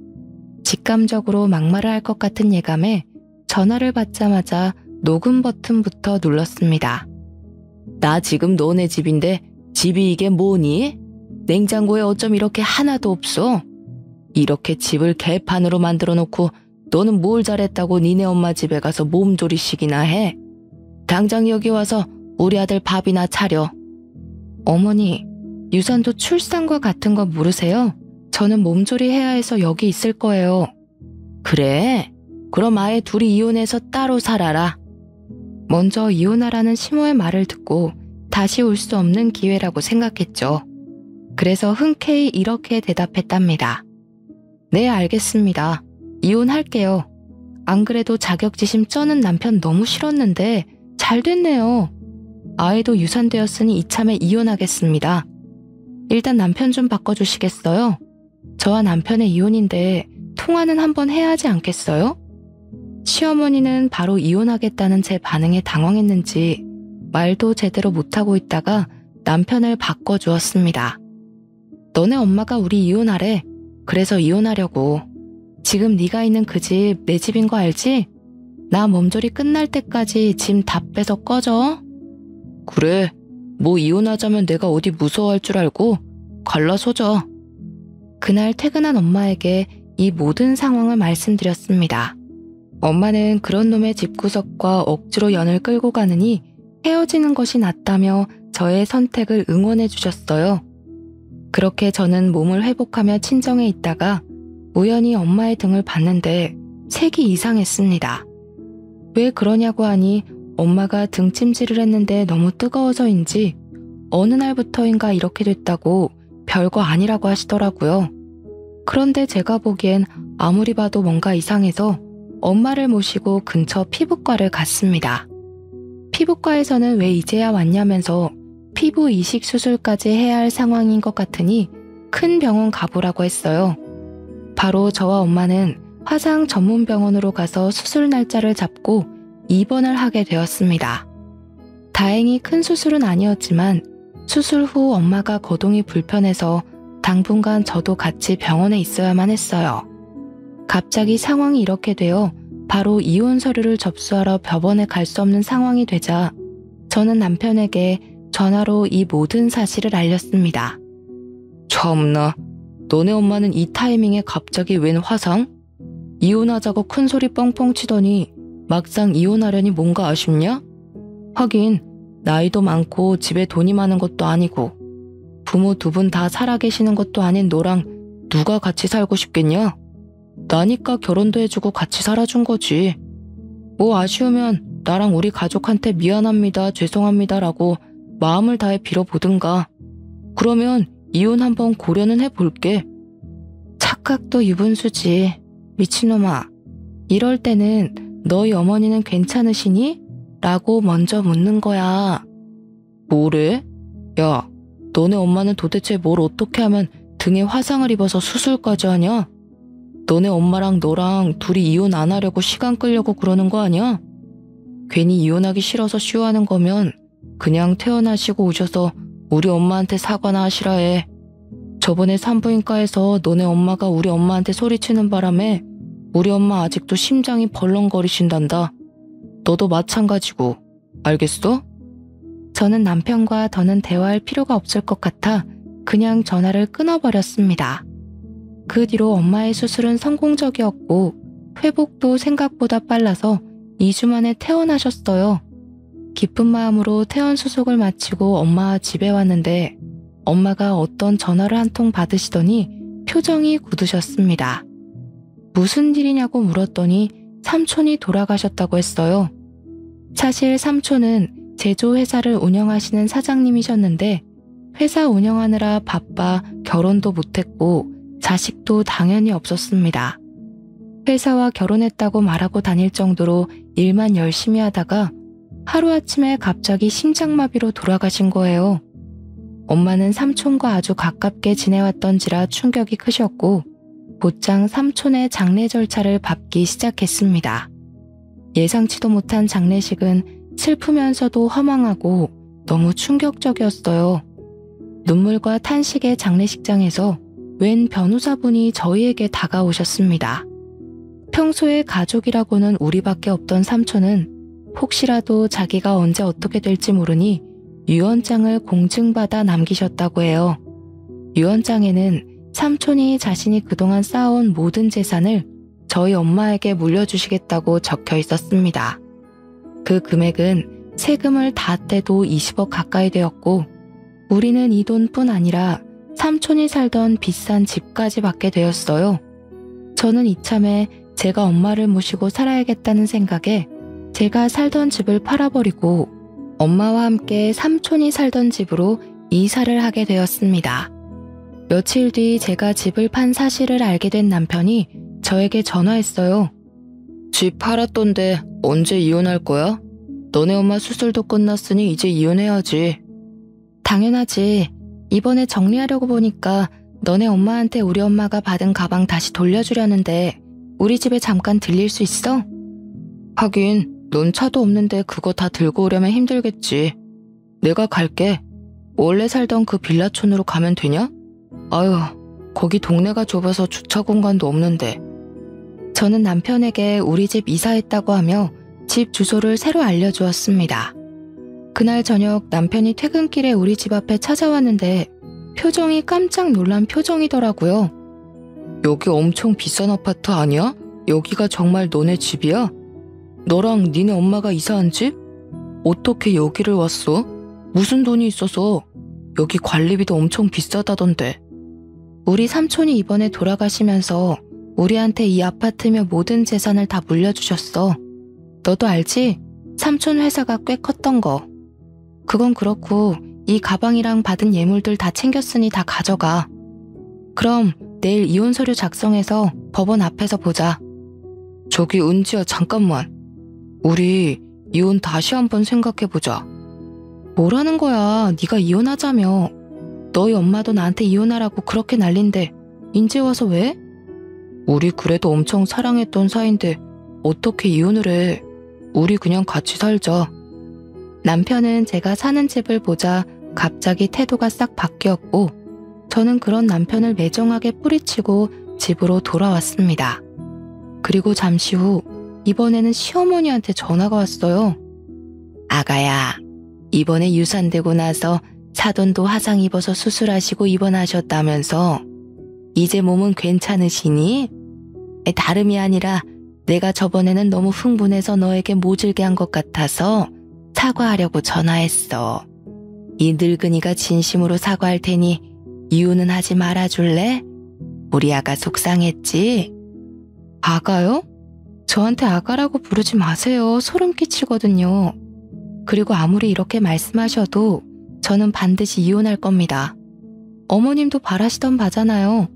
직감적으로 막말을 할 것 같은 예감에 전화를 받자마자 녹음 버튼부터 눌렀습니다. 나 지금 너네 집인데 집이 이게 뭐니? 냉장고에 어쩜 이렇게 하나도 없어? 이렇게 집을 개판으로 만들어 놓고 너는 뭘 잘했다고 니네 엄마 집에 가서 몸조리식이나 해? 당장 여기 와서 우리 아들 밥이나 차려. 어머니, 유산도 출산과 같은 거 모르세요? 저는 몸조리 해야 해서 여기 있을 거예요. 그래? 그럼 아예 둘이 이혼해서 따로 살아라. 먼저 이혼하라는 시모의 말을 듣고 다시 올 수 없는 기회라고 생각했죠. 그래서 흔쾌히 이렇게 대답했답니다. 네, 알겠습니다. 이혼할게요. 안 그래도 자격지심 쩌는 남편 너무 싫었는데 잘 됐네요. 아이도 유산되었으니 이참에 이혼하겠습니다. 일단 남편 좀 바꿔주시겠어요? 저와 남편의 이혼인데 통화는 한번 해야 하지 않겠어요? 시어머니는 바로 이혼하겠다는 제 반응에 당황했는지 말도 제대로 못하고 있다가 남편을 바꿔주었습니다. 너네 엄마가 우리 이혼하래. 그래서 이혼하려고. 지금 네가 있는 그 집 내 집인 거 알지? 나 몸조리 끝날 때까지 짐 다 빼서 꺼져. 그래, 뭐 이혼하자면 내가 어디 무서워할 줄 알고 갈라서자. 그날 퇴근한 엄마에게 이 모든 상황을 말씀드렸습니다. 엄마는 그런 놈의 집구석과 억지로 연을 끌고 가느니 헤어지는 것이 낫다며 저의 선택을 응원해 주셨어요. 그렇게 저는 몸을 회복하며 친정에 있다가 우연히 엄마의 등을 봤는데 색이 이상했습니다. 왜 그러냐고 하니 엄마가 등찜질을 했는데 너무 뜨거워서인지 어느 날부터인가 이렇게 됐다고 별거 아니라고 하시더라고요. 그런데 제가 보기엔 아무리 봐도 뭔가 이상해서 엄마를 모시고 근처 피부과를 갔습니다. 피부과에서는 왜 이제야 왔냐면서 피부 이식 수술까지 해야 할 상황인 것 같으니 큰 병원 가보라고 했어요. 바로 저와 엄마는 화상 전문 병원으로 가서 수술 날짜를 잡고 입원을 하게 되었습니다. 다행히 큰 수술은 아니었지만 수술 후 엄마가 거동이 불편해서 당분간 저도 같이 병원에 있어야만 했어요. 갑자기 상황이 이렇게 되어 바로 이혼 서류를 접수하러 병원에 갈 수 없는 상황이 되자 저는 남편에게 전화로 이 모든 사실을 알렸습니다. 참나, 너네 엄마는 이 타이밍에 갑자기 웬 화상? 이혼하자고 큰소리 뻥뻥 치더니 막상 이혼하려니 뭔가 아쉽냐? 하긴 나이도 많고 집에 돈이 많은 것도 아니고 부모 두 분 다 살아계시는 것도 아닌 너랑 누가 같이 살고 싶겠냐? 나니까 결혼도 해주고 같이 살아준 거지. 뭐 아쉬우면 나랑 우리 가족한테 미안합니다, 죄송합니다라고 마음을 다해 빌어보든가. 그러면 이혼 한번 고려는 해볼게. 착각도 유분수지. 미친놈아. 이럴 때는 너희 어머니는 괜찮으시니? 라고 먼저 묻는 거야. 뭐래? 야, 너네 엄마는 도대체 뭘 어떻게 하면 등에 화상을 입어서 수술까지 하냐? 너네 엄마랑 너랑 둘이 이혼 안 하려고 시간 끌려고 그러는 거 아니야? 괜히 이혼하기 싫어서 쉬워하는 거면 그냥 퇴원하시고 오셔서 우리 엄마한테 사과나 하시라 해. 저번에 산부인과에서 너네 엄마가 우리 엄마한테 소리치는 바람에 우리 엄마 아직도 심장이 벌렁거리신단다. 너도 마찬가지고. 알겠어? 저는 남편과 더는 대화할 필요가 없을 것 같아 그냥 전화를 끊어버렸습니다. 그 뒤로 엄마의 수술은 성공적이었고 회복도 생각보다 빨라서 2주 만에 퇴원하셨어요. 기쁜 마음으로 퇴원 수속을 마치고 엄마와 집에 왔는데 엄마가 어떤 전화를 한 통 받으시더니 표정이 굳으셨습니다. 무슨 일이냐고 물었더니 삼촌이 돌아가셨다고 했어요. 사실 삼촌은 제조회사를 운영하시는 사장님이셨는데 회사 운영하느라 바빠 결혼도 못했고 자식도 당연히 없었습니다. 회사와 결혼했다고 말하고 다닐 정도로 일만 열심히 하다가 하루아침에 갑자기 심장마비로 돌아가신 거예요. 엄마는 삼촌과 아주 가깝게 지내왔던지라 충격이 크셨고 곧장 삼촌의 장례 절차를 밟기 시작했습니다. 예상치도 못한 장례식은 슬프면서도 허망하고 너무 충격적이었어요. 눈물과 탄식의 장례식장에서 웬 변호사분이 저희에게 다가오셨습니다. 평소에 가족이라고는 우리밖에 없던 삼촌은 혹시라도 자기가 언제 어떻게 될지 모르니 유언장을 공증받아 남기셨다고 해요. 유언장에는 삼촌이 자신이 그동안 쌓아온 모든 재산을 저희 엄마에게 물려주시겠다고 적혀 있었습니다. 그 금액은 세금을 다 떼도 20억 가까이 되었고 우리는 이 돈뿐 아니라 삼촌이 살던 비싼 집까지 받게 되었어요. 저는 이참에 제가 엄마를 모시고 살아야겠다는 생각에 제가 살던 집을 팔아버리고 엄마와 함께 삼촌이 살던 집으로 이사를 하게 되었습니다. 며칠 뒤 제가 집을 판 사실을 알게 된 남편이 저에게 전화했어요. 집 팔았던데 언제 이혼할 거야? 너네 엄마 수술도 끝났으니 이제 이혼해야지. 당연하지. 이번에 정리하려고 보니까 너네 엄마한테 우리 엄마가 받은 가방 다시 돌려주려는데 우리 집에 잠깐 들릴 수 있어? 하긴 넌 차도 없는데 그거 다 들고 오려면 힘들겠지. 내가 갈게. 원래 살던 그 빌라촌으로 가면 되냐? 아유, 거기 동네가 좁아서 주차 공간도 없는데. 저는 남편에게 우리 집 이사했다고 하며 집 주소를 새로 알려주었습니다. 그날 저녁 남편이 퇴근길에 우리 집 앞에 찾아왔는데 표정이 깜짝 놀란 표정이더라고요. 여기 엄청 비싼 아파트 아니야? 여기가 정말 너네 집이야? 너랑 니네 엄마가 이사한 집? 어떻게 여기를 왔어? 무슨 돈이 있어서? 여기 관리비도 엄청 비싸다던데. 우리 삼촌이 이번에 돌아가시면서 우리한테 이 아파트며 모든 재산을 다 물려주셨어. 너도 알지? 삼촌 회사가 꽤 컸던 거. 그건 그렇고 이 가방이랑 받은 예물들 다 챙겼으니 다 가져가. 그럼 내일 이혼 서류 작성해서 법원 앞에서 보자. 저기 은지야, 잠깐만. 우리 이혼 다시 한번 생각해보자. 뭐라는 거야? 네가 이혼하자며. 너희 엄마도 나한테 이혼하라고 그렇게 난린데 인제 와서 왜? 우리 그래도 엄청 사랑했던 사이인데 어떻게 이혼을 해. 우리 그냥 같이 살자. 남편은 제가 사는 집을 보자 갑자기 태도가 싹 바뀌었고 저는 그런 남편을 매정하게 뿌리치고 집으로 돌아왔습니다. 그리고 잠시 후 이번에는 시어머니한테 전화가 왔어요. 아가야, 이번에 유산되고 나서 사돈도 화상 입어서 수술하시고 입원하셨다면서 이제 몸은 괜찮으시니? 다름이 아니라 내가 저번에는 너무 흥분해서 너에게 모질게 한 것 같아서 사과하려고 전화했어. 이 늙은이가 진심으로 사과할 테니 이혼은 하지 말아줄래? 우리 아가 속상했지? 아가요? 저한테 아가라고 부르지 마세요. 소름 끼치거든요. 그리고 아무리 이렇게 말씀하셔도 저는 반드시 이혼할 겁니다. 어머님도 바라시던 바잖아요.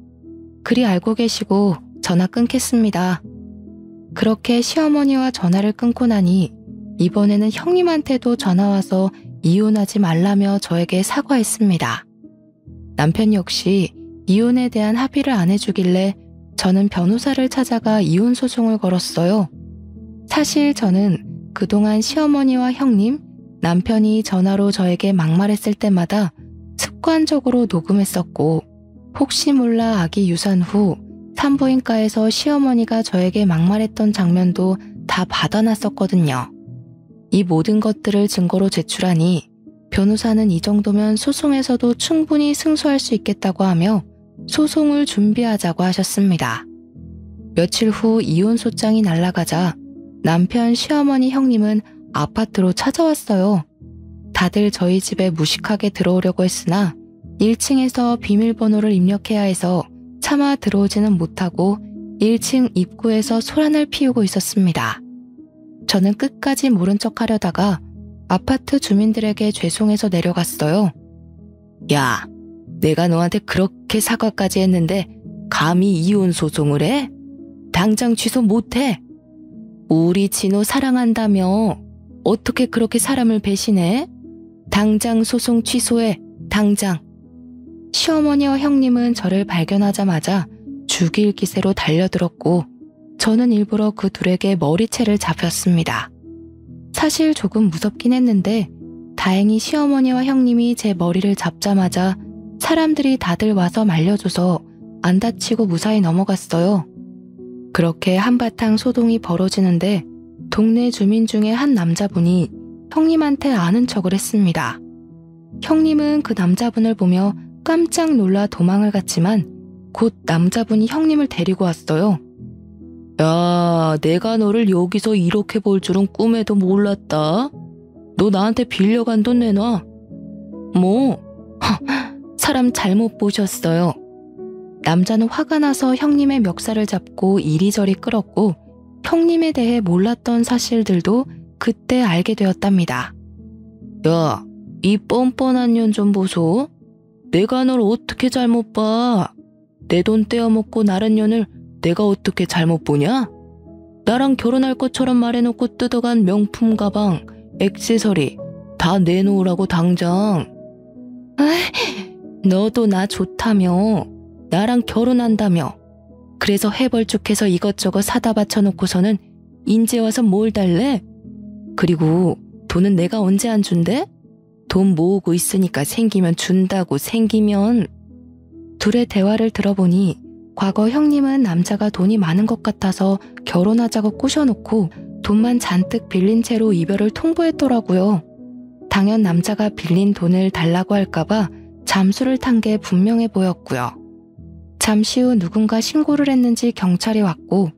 그리 알고 계시고 전화 끊겠습니다. 그렇게 시어머니와 전화를 끊고 나니 이번에는 형님한테도 전화와서 이혼하지 말라며 저에게 사과했습니다. 남편 역시 이혼에 대한 합의를 안 해주길래 저는 변호사를 찾아가 이혼 소송을 걸었어요. 사실 저는 그동안 시어머니와 형님, 남편이 전화로 저에게 막말했을 때마다 습관적으로 녹음했었고 혹시 몰라 아기 유산 후 산부인과에서 시어머니가 저에게 막말했던 장면도 다 받아놨었거든요. 이 모든 것들을 증거로 제출하니 변호사는 이 정도면 소송에서도 충분히 승소할 수 있겠다고 하며 소송을 준비하자고 하셨습니다. 며칠 후 이혼 소장이 날아가자 남편, 시어머니, 형님은 아파트로 찾아왔어요. 다들 저희 집에 무식하게 들어오려고 했으나 1층에서 비밀번호를 입력해야 해서 차마 들어오지는 못하고 1층 입구에서 소란을 피우고 있었습니다. 저는 끝까지 모른 척 하려다가 아파트 주민들에게 죄송해서 내려갔어요. 야, 내가 너한테 그렇게 사과까지 했는데 감히 이혼 소송을 해? 당장 취소 못해? 우리 진호 사랑한다며 어떻게 그렇게 사람을 배신해? 당장 소송 취소해, 당장. 시어머니와 형님은 저를 발견하자마자 죽일 기세로 달려들었고 저는 일부러 그 둘에게 머리채를 잡혔습니다. 사실 조금 무섭긴 했는데 다행히 시어머니와 형님이 제 머리를 잡자마자 사람들이 다들 와서 말려줘서 안 다치고 무사히 넘어갔어요. 그렇게 한바탕 소동이 벌어지는데 동네 주민 중에 한 남자분이 형님한테 아는 척을 했습니다. 형님은 그 남자분을 보며 깜짝 놀라 도망을 갔지만 곧 남자분이 형님을 데리고 왔어요. 야, 내가 너를 여기서 이렇게 볼 줄은 꿈에도 몰랐다. 너 나한테 빌려간 돈 내놔. 뭐? 사람 잘못 보셨어요. 남자는 화가 나서 형님의 멱살을 잡고 이리저리 끌었고 형님에 대해 몰랐던 사실들도 그때 알게 되었답니다. 야, 이 뻔뻔한 년 좀 보소. 내가 널 어떻게 잘못 봐. 내 돈 떼어먹고 나른 년을 내가 어떻게 잘못 보냐? 나랑 결혼할 것처럼 말해놓고 뜯어간 명품 가방, 액세서리 다 내놓으라고 당장. 너도 나 좋다며. 나랑 결혼한다며. 그래서 해벌쭉해서 이것저것 사다 바쳐놓고서는 인제 와서 뭘 달래? 그리고 돈은 내가 언제 안 준대? 돈 모으고 있으니까 생기면 준다고. 생기면. 둘의 대화를 들어보니 과거 형님은 남자가 돈이 많은 것 같아서 결혼하자고 꼬셔놓고 돈만 잔뜩 빌린 채로 이별을 통보했더라고요. 당연 남자가 빌린 돈을 달라고 할까봐 잠수를 탄 게 분명해 보였고요. 잠시 후 누군가 신고를 했는지 경찰이 왔고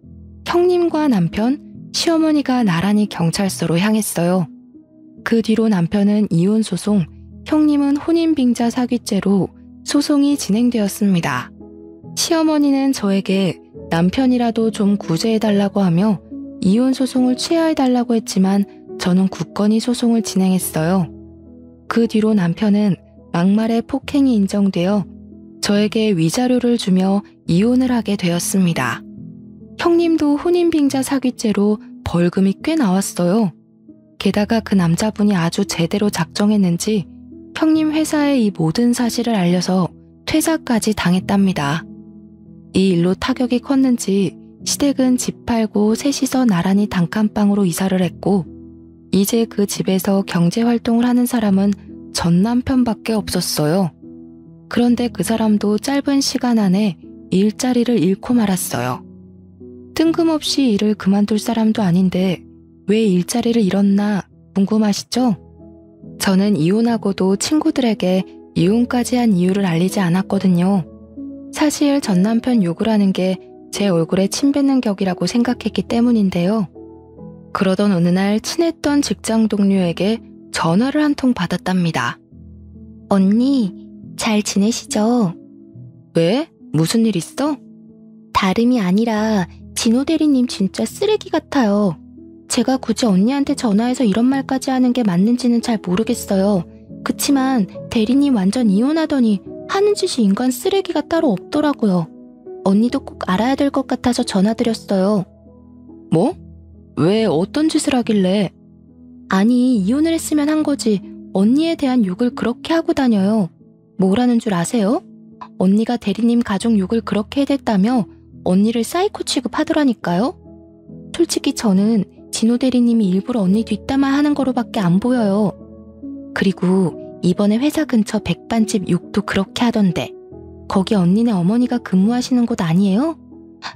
형님과 남편, 시어머니가 나란히 경찰서로 향했어요. 그 뒤로 남편은 이혼 소송, 형님은 혼인빙자 사기죄로 소송이 진행되었습니다. 시어머니는 저에게 남편이라도 좀 구제해달라고 하며 이혼 소송을 취하해달라고 했지만 저는 굳건히 소송을 진행했어요. 그 뒤로 남편은 막말의 폭행이 인정되어 저에게 위자료를 주며 이혼을 하게 되었습니다. 형님도 혼인빙자 사기죄로 벌금이 꽤 나왔어요. 게다가 그 남자분이 아주 제대로 작정했는지 형님 회사에 이 모든 사실을 알려서 퇴사까지 당했답니다. 이 일로 타격이 컸는지 시댁은 집 팔고 셋이서 나란히 단칸방으로 이사를 했고 이제 그 집에서 경제활동을 하는 사람은 전 남편밖에 없었어요. 그런데 그 사람도 짧은 시간 안에 일자리를 잃고 말았어요. 뜬금없이 일을 그만둘 사람도 아닌데 왜 일자리를 잃었나 궁금하시죠? 저는 이혼하고도 친구들에게 이혼까지 한 이유를 알리지 않았거든요. 사실 전 남편 욕을 하는 게 제 얼굴에 침 뱉는 격이라고 생각했기 때문인데요. 그러던 어느 날 친했던 직장 동료에게 전화를 한 통 받았답니다. 언니, 잘 지내시죠? 왜? 무슨 일 있어? 다름이 아니라 진호 대리님 진짜 쓰레기 같아요. 제가 굳이 언니한테 전화해서 이런 말까지 하는 게 맞는지는 잘 모르겠어요. 그치만 대리님 완전 이혼하더니 하는 짓이 인간 쓰레기가 따로 없더라고요. 언니도 꼭 알아야 될 것 같아서 전화드렸어요. 뭐? 왜 어떤 짓을 하길래? 아니, 이혼을 했으면 한 거지 언니에 대한 욕을 그렇게 하고 다녀요. 뭐라는 줄 아세요? 언니가 대리님 가족 욕을 그렇게 해댔다며 언니를 사이코 취급하더라니까요. 솔직히 저는 진호 대리님이 일부러 언니 뒷담화 하는 거로밖에 안 보여요. 그리고 이번에 회사 근처 백반집 욕도 그렇게 하던데 거기 언니네 어머니가 근무하시는 곳 아니에요?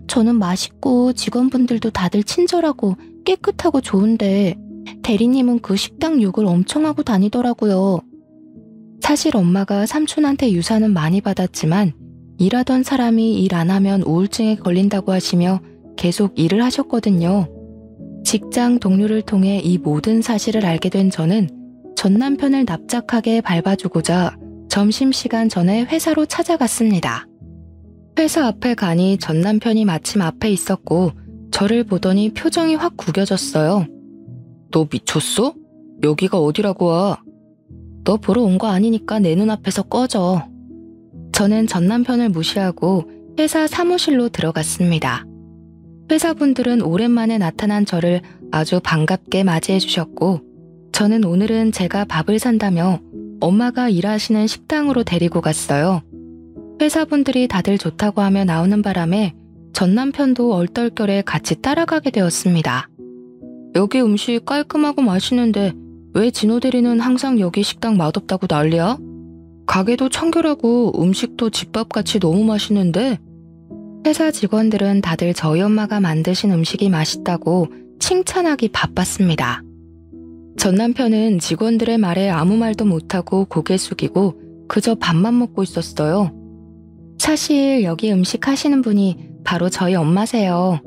저는 맛있고 직원분들도 다들 친절하고 깨끗하고 좋은데 대리님은 그 식당 욕을 엄청 하고 다니더라고요. 사실 엄마가 삼촌한테 유산은 많이 받았지만 일하던 사람이 일 안 하면 우울증에 걸린다고 하시며 계속 일을 하셨거든요. 직장 동료를 통해 이 모든 사실을 알게 된 저는 전 남편을 납작하게 밟아주고자 점심시간 전에 회사로 찾아갔습니다. 회사 앞에 가니 전 남편이 마침 앞에 있었고 저를 보더니 표정이 확 구겨졌어요. 너 미쳤어? 여기가 어디라고 와? 너 보러 온 거 아니니까 내 눈앞에서 꺼져. 저는 전 남편을 무시하고 회사 사무실로 들어갔습니다. 회사분들은 오랜만에 나타난 저를 아주 반갑게 맞이해 주셨고 저는 오늘은 제가 밥을 산다며 엄마가 일하시는 식당으로 데리고 갔어요. 회사분들이 다들 좋다고 하며 나오는 바람에 전 남편도 얼떨결에 같이 따라가게 되었습니다. 여기 음식 깔끔하고 맛있는데 왜 진호 대리는 항상 여기 식당 맛없다고 난리야? 가게도 청결하고 음식도 집밥같이 너무 맛있는데? 회사 직원들은 다들 저희 엄마가 만드신 음식이 맛있다고 칭찬하기 바빴습니다. 전 남편은 직원들의 말에 아무 말도 못하고 고개 숙이고 그저 밥만 먹고 있었어요. 사실 여기 음식 하시는 분이 바로 저희 엄마세요.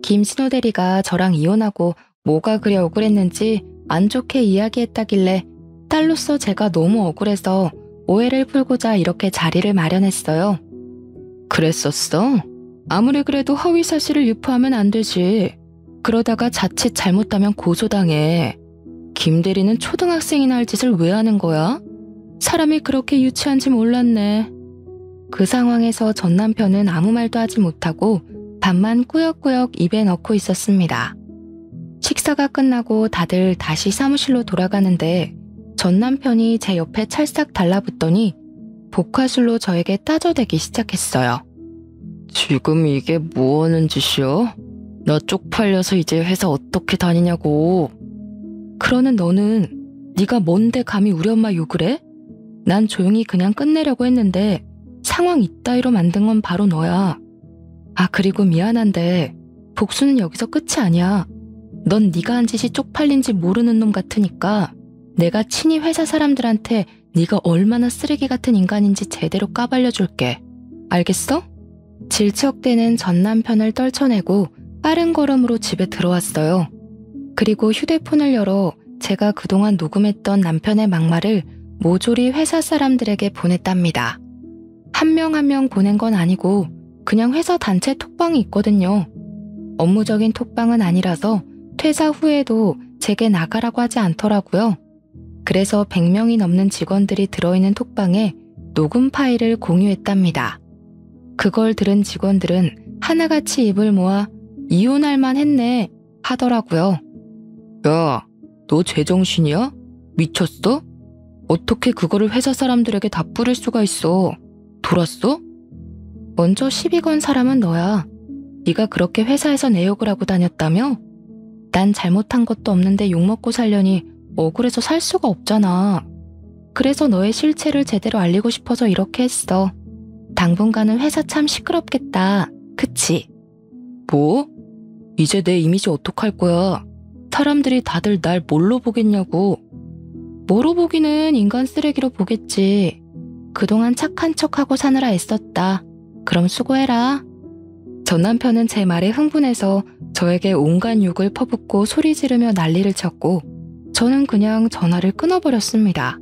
김진호 대리가 저랑 이혼하고 뭐가 그리 억울했는지 안 좋게 이야기했다길래 딸로서 제가 너무 억울해서 오해를 풀고자 이렇게 자리를 마련했어요. 그랬었어? 아무리 그래도 허위 사실을 유포하면 안 되지. 그러다가 자칫 잘못하면 고소당해. 김 대리는 초등학생이나 할 짓을 왜 하는 거야? 사람이 그렇게 유치한지 몰랐네. 그 상황에서 전 남편은 아무 말도 하지 못하고 밥만 꾸역꾸역 입에 넣고 있었습니다. 식사가 끝나고 다들 다시 사무실로 돌아가는데 전 남편이 제 옆에 찰싹 달라붙더니 복화술로 저에게 따져대기 시작했어요. 지금 이게 뭐 하는 짓이야? 나 쪽팔려서 이제 회사 어떻게 다니냐고. 그러는 너는 네가 뭔데 감히 우리 엄마 욕을 해? 난 조용히 그냥 끝내려고 했는데 상황 이따위로 만든 건 바로 너야. 아 그리고 미안한데 복수는 여기서 끝이 아니야. 넌 네가 한 짓이 쪽팔린지 모르는 놈 같으니까 내가 친히 회사 사람들한테 네가 얼마나 쓰레기 같은 인간인지 제대로 까발려줄게. 알겠어? 질척대는 전 남편을 떨쳐내고 빠른 걸음으로 집에 들어왔어요. 그리고 휴대폰을 열어 제가 그동안 녹음했던 남편의 막말을 모조리 회사 사람들에게 보냈답니다. 한 명 한 명 보낸 건 아니고 그냥 회사 단체 톡방이 있거든요. 업무적인 톡방은 아니라서 퇴사 후에도 제게 나가라고 하지 않더라고요. 그래서 100명이 넘는 직원들이 들어있는 톡방에 녹음 파일을 공유했답니다. 그걸 들은 직원들은 하나같이 입을 모아 이혼할 만했네 하더라고요. 야, 너 제정신이야? 미쳤어? 어떻게 그거를 회사 사람들에게 다 뿌릴 수가 있어? 돌았어? 먼저 시비 건 사람은 너야. 네가 그렇게 회사에서 내 욕을 하고 다녔다며? 난 잘못한 것도 없는데 욕먹고 살려니 억울해서 살 수가 없잖아. 그래서 너의 실체를 제대로 알리고 싶어서 이렇게 했어. 당분간은 회사 참 시끄럽겠다. 그치? 뭐? 이제 내 이미지 어떡할 거야? 사람들이 다들 날 뭘로 보겠냐고. 뭐로 보기는 인간 쓰레기로 보겠지. 그동안 착한 척하고 사느라 애썼다. 그럼 수고해라. 전 남편은 제 말에 흥분해서 저에게 온갖 욕을 퍼붓고 소리 지르며 난리를 쳤고 저는 그냥 전화를 끊어버렸습니다.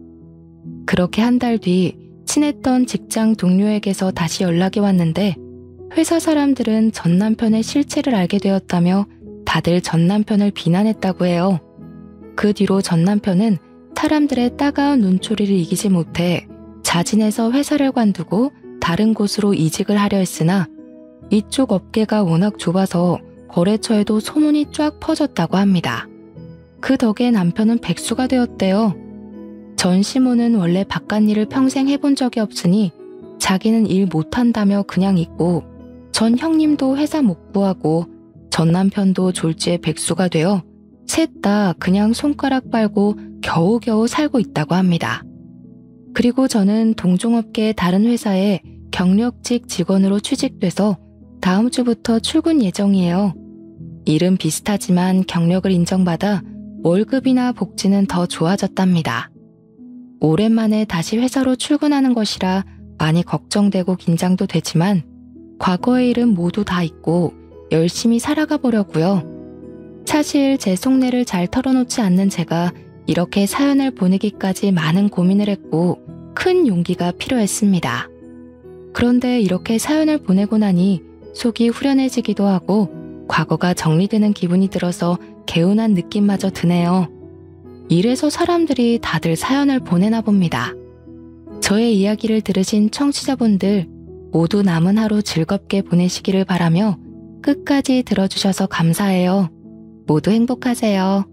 그렇게 한 달 뒤 친했던 직장 동료에게서 다시 연락이 왔는데 회사 사람들은 전 남편의 실체를 알게 되었다며 다들 전 남편을 비난했다고 해요. 그 뒤로 전 남편은 사람들의 따가운 눈초리를 이기지 못해 자진해서 회사를 관두고 다른 곳으로 이직을 하려 했으나 이쪽 업계가 워낙 좁아서 거래처에도 소문이 쫙 퍼졌다고 합니다. 그 덕에 남편은 백수가 되었대요. 전 시모는 원래 바깥일을 평생 해본 적이 없으니 자기는 일 못한다며 그냥 있고 전 형님도 회사 못 구하고 전 남편도 졸지에 백수가 되어 셋 다 그냥 손가락 빨고 겨우겨우 살고 있다고 합니다. 그리고 저는 동종업계의 다른 회사에 경력직 직원으로 취직돼서 다음 주부터 출근 예정이에요. 일은 비슷하지만 경력을 인정받아 월급이나 복지는 더 좋아졌답니다. 오랜만에 다시 회사로 출근하는 것이라 많이 걱정되고 긴장도 되지만 과거의 일은 모두 다 잊고 열심히 살아가 보려고요. 사실 제 속내를 잘 털어놓지 않는 제가 이렇게 사연을 보내기까지 많은 고민을 했고 큰 용기가 필요했습니다. 그런데 이렇게 사연을 보내고 나니 속이 후련해지기도 하고 과거가 정리되는 기분이 들어서 개운한 느낌마저 드네요. 이래서 사람들이 다들 사연을 보내나 봅니다. 저의 이야기를 들으신 청취자분들 모두 남은 하루 즐겁게 보내시기를 바라며 끝까지 들어주셔서 감사해요. 모두 행복하세요.